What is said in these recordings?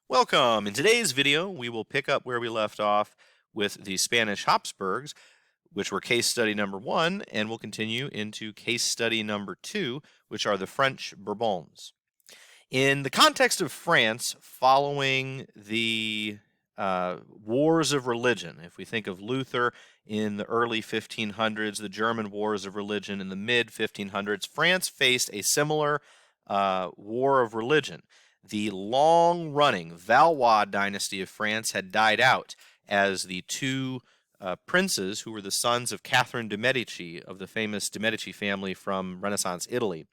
Welcome! In today's video, we will pick up where we left off with the Spanish Habsburgs, which were case study number 1, and we'll continue into case study number 2, which are the French Bourbons. In the context of France, following the wars of religion, if we think of Luther in the early 1500s, the German wars of religion in the mid 1500s, France faced a similar war of religion. The long-running Valois dynasty of France had died out as the two princes, who were the sons of Catherine de' Medici, of the famous de' Medici family from Renaissance Italy.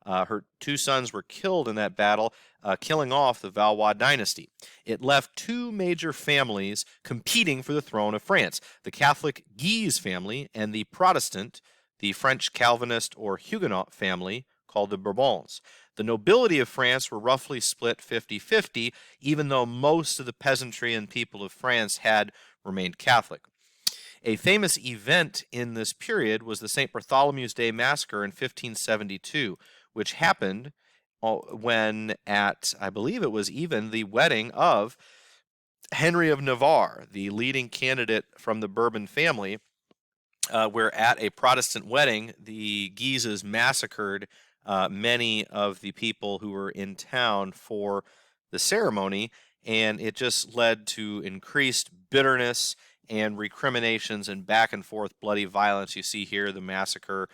Her two sons were killed in that battle, killing off the Valois dynasty. It left two major families competing for the throne of France, the Catholic Guise family and the Protestant, the French Calvinist or Huguenot family called the Bourbons. The nobility of France were roughly split 50-50, even though most of the peasantry and people of France had remained Catholic. A famous event in this period was the St. Bartholomew's Day Massacre in 1572, which happened when I believe it was even the wedding of Henry of Navarre, the leading candidate from the Bourbon family, where at a Protestant wedding, the Guises massacred many of the people who were in town for the ceremony, and it just led to increased bitterness and recriminations and back and forth bloody violence. You see here the massacre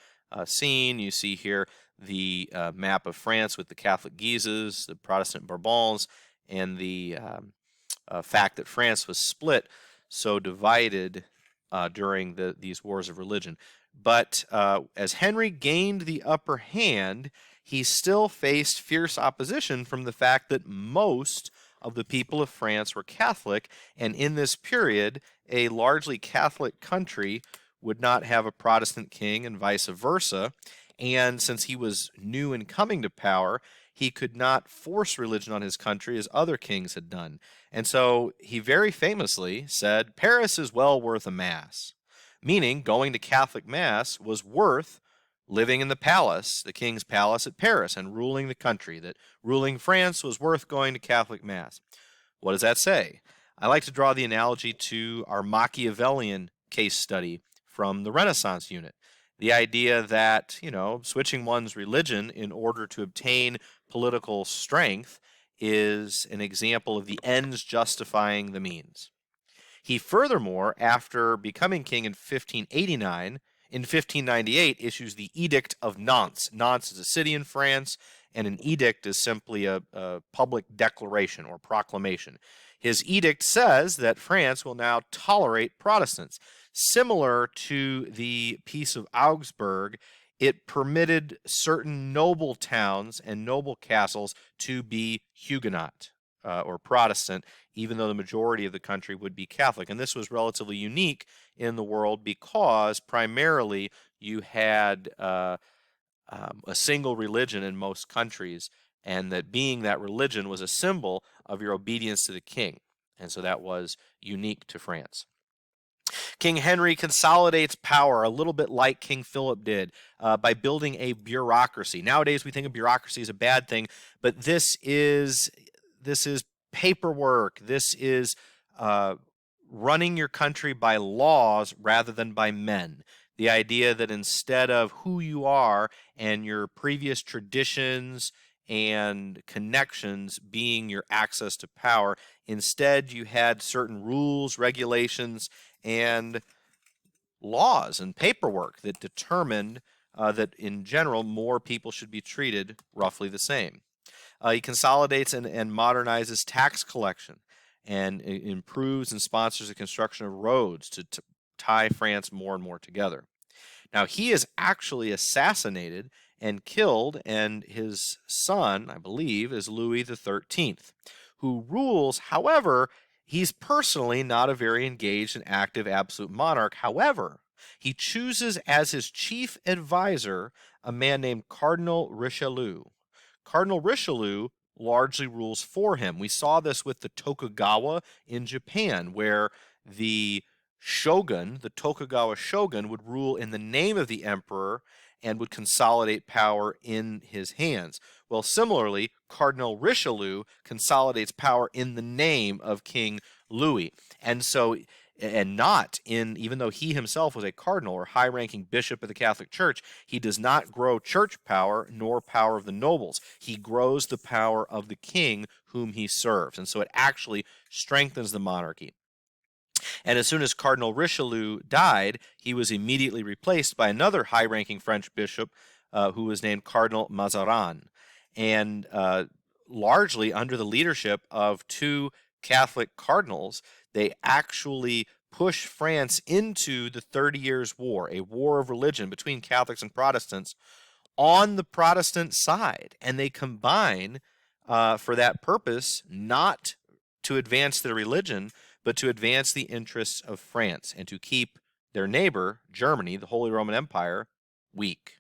scene. You see here the map of France with the Catholic Guises, the Protestant Bourbons, and the fact that France was split, so divided during these wars of religion. But as Henry gained the upper hand, he still faced fierce opposition from the fact that most of the people of France were Catholic, and in this period, a largely Catholic country would not have a Protestant king and vice versa. And since he was new in coming to power, he could not force religion on his country as other kings had done. And so he very famously said, "Paris is well worth a mass," meaning going to Catholic Mass was worth living in the palace, the king's palace at Paris, and ruling the country, that ruling France was worth going to Catholic Mass. What does that say? I like to draw the analogy to our Machiavellian case study from the Renaissance unit. The idea that, switching one's religion in order to obtain political strength is an example of the ends justifying the means. He furthermore, after becoming king in 1589, in 1598 issues the Edict of Nantes. Nantes is a city in France, and an edict is simply a public declaration or proclamation. His edict says that France will now tolerate Protestants. Similar to the Peace of Augsburg, it permitted certain noble towns and noble castles to be Huguenot or Protestant, even though the majority of the country would be Catholic. And this was relatively unique in the world because primarily you had a single religion in most countries, and that being that religion was a symbol of your obedience to the king. And so that was unique to France. King Henry consolidates power a little bit like King Philip did by building a bureaucracy. Nowadays we think of bureaucracy as a bad thing, but this is paperwork. This is running your country by laws rather than by men. The idea that instead of who you are and your previous traditions and connections being your access to power, instead you had certain rules, regulations, and laws and paperwork that determined that in general more people should be treated roughly the same. He consolidates and modernizes tax collection and improves and sponsors the construction of roads to tie France more and more together. Now, he is actually assassinated and killed, and his son, I believe, is Louis XIII, who rules. However, he's personally not a very engaged and active absolute monarch. However, he chooses as his chief advisor a man named Cardinal Richelieu. Cardinal Richelieu largely rules for him. We saw this with the Tokugawa in Japan, where the shogun, the Tokugawa shogun, would rule in the name of the emperor and would consolidate power in his hands. Well, similarly, Cardinal Richelieu consolidates power in the name of King Louis. And so, and not in, even though he himself was a cardinal or high-ranking bishop of the Catholic Church, he does not grow church power nor power of the nobles. He grows the power of the king whom he serves. And so it actually strengthens the monarchy. And as soon as Cardinal Richelieu died, he was immediately replaced by another high-ranking French bishop who was named Cardinal Mazarin. And largely under the leadership of two Catholic cardinals, they actually pushed France into the 30 Years' War, a war of religion between Catholics and Protestants, on the Protestant side. And they combine for that purpose, not to advance their religion, but to advance the interests of France and to keep their neighbor, Germany, the Holy Roman Empire, weak.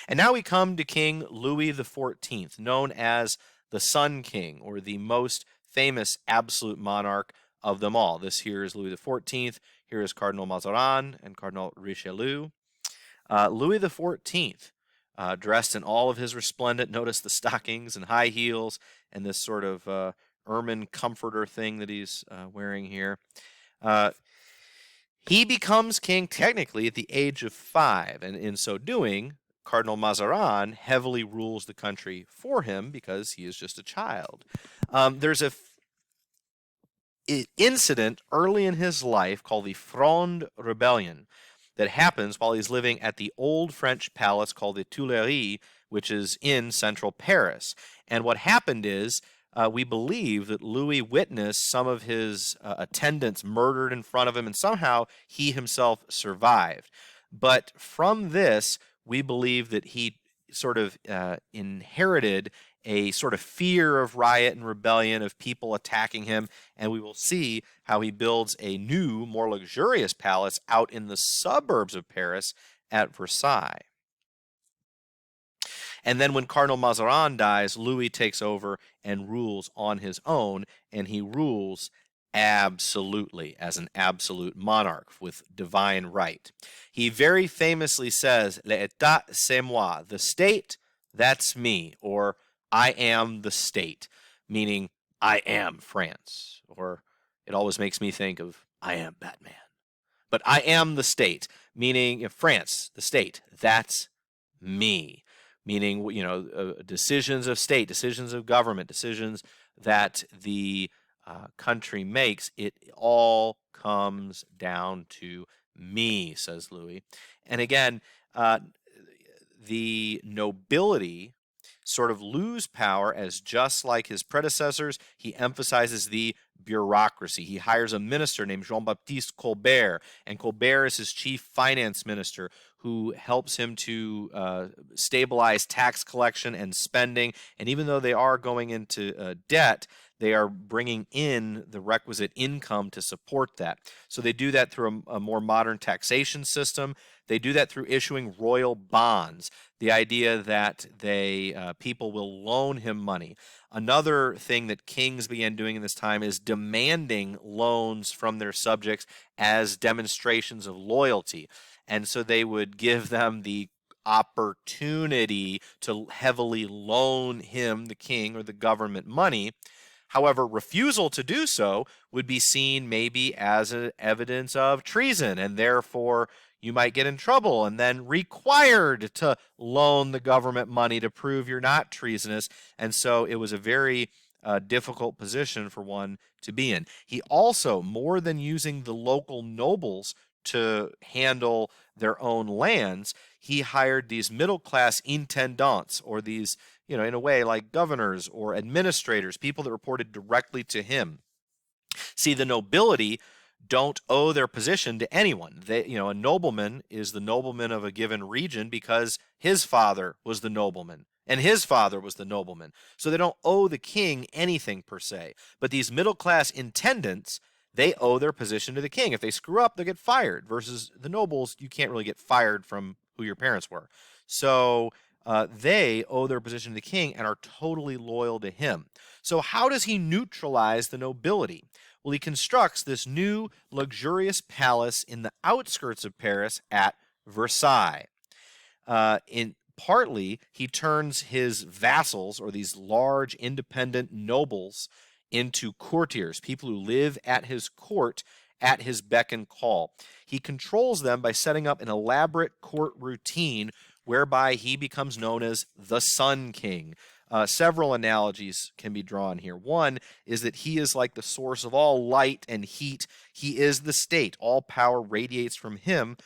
And now we come to King Louis XIV, known as the Sun King, or the most famous absolute monarch of them all. This here is Louis XIV. Here is Cardinal Mazarin and Cardinal Richelieu. Louis XIV, dressed in all of his resplendent, notice the stockings and high heels and this sort of ermine comforter thing that he's wearing here. He becomes king technically at the age of 5, and in so doing, Cardinal Mazarin heavily rules the country for him because he is just a child. There's a incident early in his life called the Fronde Rebellion that happens while he's living at the old French palace called the Tuileries, which is in central Paris. And what happened is, we believe that Louis witnessed some of his attendants murdered in front of him, and somehow he himself survived. But from this, we believe that he sort of inherited a sort of fear of riot and rebellion, of people attacking him, and we will see how he builds a new, more luxurious palace out in the suburbs of Paris at Versailles. And then when Cardinal Mazarin dies, Louis takes over and rules on his own, and he rules absolutely as an absolute monarch with divine right. He very famously says, "L'état, c'est moi," the state, that's me, or I am the state, meaning I am France, or it always makes me think of I am Batman. But I am the state, meaning France, the state, that's me. Meaning, you know, decisions of state, decisions of government, decisions that the country makes, it all comes down to me, says Louis. And again, the nobility sort of lose power as, just like his predecessors, he emphasizes the bureaucracy. He hires a minister named Jean-Baptiste Colbert, and Colbert is his chief finance minister, who helps him to stabilize tax collection and spending. And even though they are going into debt, they are bringing in the requisite income to support that. So they do that through a more modern taxation system. They do that through issuing royal bonds, the idea that people will loan him money. Another thing that kings began doing in this time is demanding loans from their subjects as demonstrations of loyalty. And so they would give them the opportunity to heavily loan him, the king or the government, money. However, refusal to do so would be seen maybe as an evidence of treason, and therefore you might get in trouble and then required to loan the government money to prove you're not treasonous. And so it was a very difficult position for one to be in. He also, more than using the local nobles to handle their own lands, he hired these middle-class intendants, or these, you know, in a way like governors or administrators, people that reported directly to him. See, the nobility don't owe their position to anyone. They, you know, a nobleman is the nobleman of a given region because his father was the nobleman and his father was the nobleman. So they don't owe the king anything per se. But these middle-class intendants, they owe their position to the king. If they screw up, they'll get fired, versus the nobles, you can't really get fired from who your parents were. So they owe their position to the king and are totally loyal to him. So how does he neutralize the nobility? Well, he constructs this new luxurious palace in the outskirts of Paris at Versailles. Partly, he turns his vassals, or these large independent nobles, into courtiers, people who live at his court at his beck and call. He controls them by setting up an elaborate court routine whereby he becomes known as the Sun King. Several analogies can be drawn here. One is that he is like the source of all light and heat. He is the state. All power radiates from him,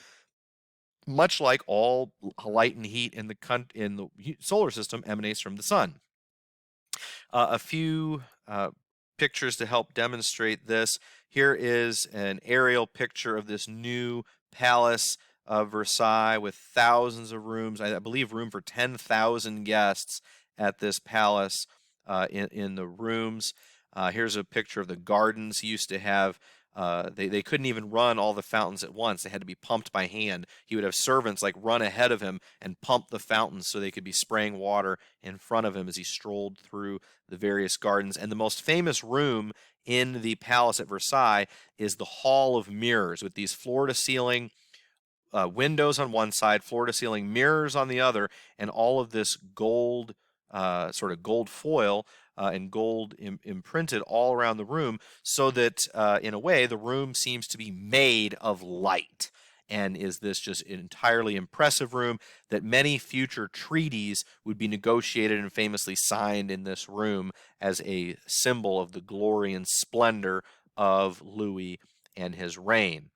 much like all light and heat in the solar system emanates from the sun. A few pictures to help demonstrate this. Here is an aerial picture of this new palace of Versailles with thousands of rooms. I believe room for 10,000 guests at this palace in the rooms. Here's a picture of the gardens he used to have. They couldn't even run all the fountains at once. They had to be pumped by hand. He would have servants like run ahead of him and pump the fountains so they could be spraying water in front of him as he strolled through the various gardens. And the most famous room in the palace at Versailles is the Hall of Mirrors, with these floor-to-ceiling windows on one side, floor-to-ceiling mirrors on the other, and all of this gold, sort of gold foil and gold imprinted all around the room, so that in a way the room seems to be made of light, and is this just an entirely impressive room that many future treaties would be negotiated and famously signed in this room as a symbol of the glory and splendor of Louis and his reign.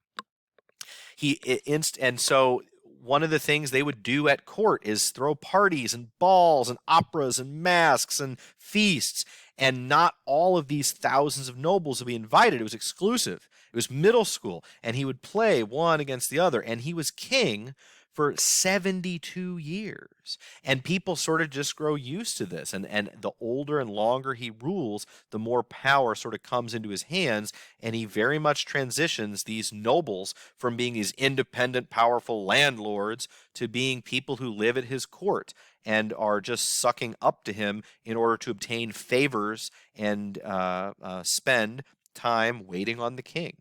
And so one of the things they would do at court is throw parties and balls and operas and masks and feasts, and not all of these thousands of nobles would be invited. It was exclusive. It was middle school, and he would play one against the other, and he was king for 72 years. And people sort of just grow used to this. And the older and longer he rules, the more power sort of comes into his hands. And he very much transitions these nobles from being these independent, powerful landlords to being people who live at his court and are just sucking up to him in order to obtain favors and spend time waiting on the king.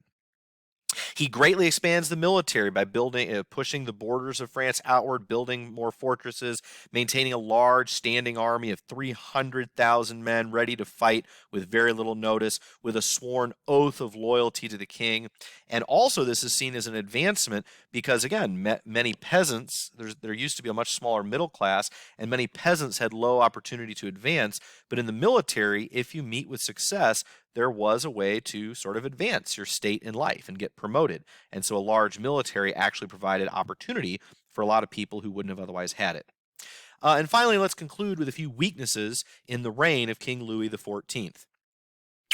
He greatly expands the military by pushing the borders of France outward, building more fortresses, maintaining a large standing army of 300,000 men ready to fight with very little notice, with a sworn oath of loyalty to the king. And also this is seen as an advancement because, again, many peasants, there used to be a much smaller middle class, and many peasants had low opportunity to advance. But in the military, if you meet with success, there was a way to sort of advance your state in life and get promoted. And so a large military actually provided opportunity for a lot of people who wouldn't have otherwise had it. And finally, let's conclude with a few weaknesses in the reign of King Louis XIV.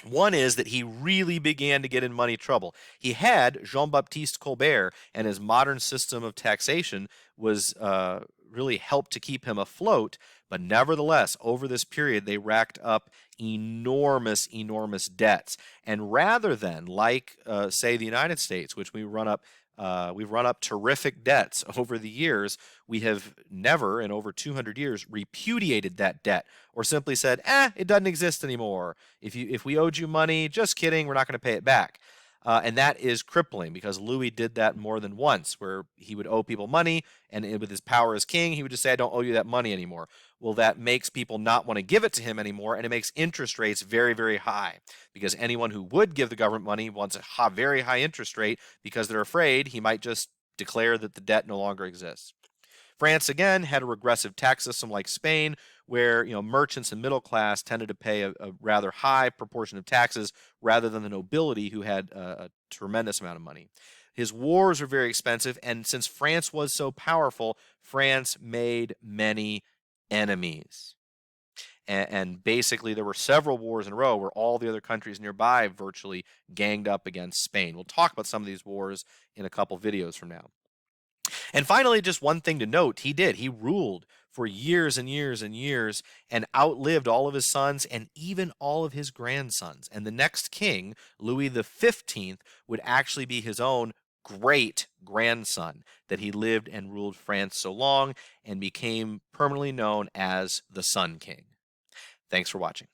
One is that he really began to get in money trouble. He had Jean-Baptiste Colbert, and his modern system of taxation was really helped to keep him afloat. But nevertheless, over this period, they racked up enormous debts. And rather than, like, say, the United States, which we've run up terrific debts over the years, we have never, in over 200 years, repudiated that debt or simply said, it doesn't exist anymore. If we owed you money, just kidding, we're not going to pay it back. And that is crippling, because Louis did that more than once, where he would owe people money, and with his power as king, he would just say, I don't owe you that money anymore. Well, that makes people not want to give it to him anymore, and it makes interest rates very, very high, because anyone who would give the government money wants a very high interest rate because they're afraid he might just declare that the debt no longer exists. France, again, had a regressive tax system like Spain, where merchants and middle class tended to pay a rather high proportion of taxes rather than the nobility, who had a tremendous amount of money. His wars were very expensive, and since France was so powerful, France made many enemies. And basically, there were several wars in a row where all the other countries nearby virtually ganged up against Spain. We'll talk about some of these wars in a couple videos from now. And finally, just one thing to note, he ruled for years and years and years and outlived all of his sons and even all of his grandsons. And the next king, Louis XV, would actually be his own great grandson, that he lived and ruled France so long and became permanently known as the Sun King. Thanks for watching.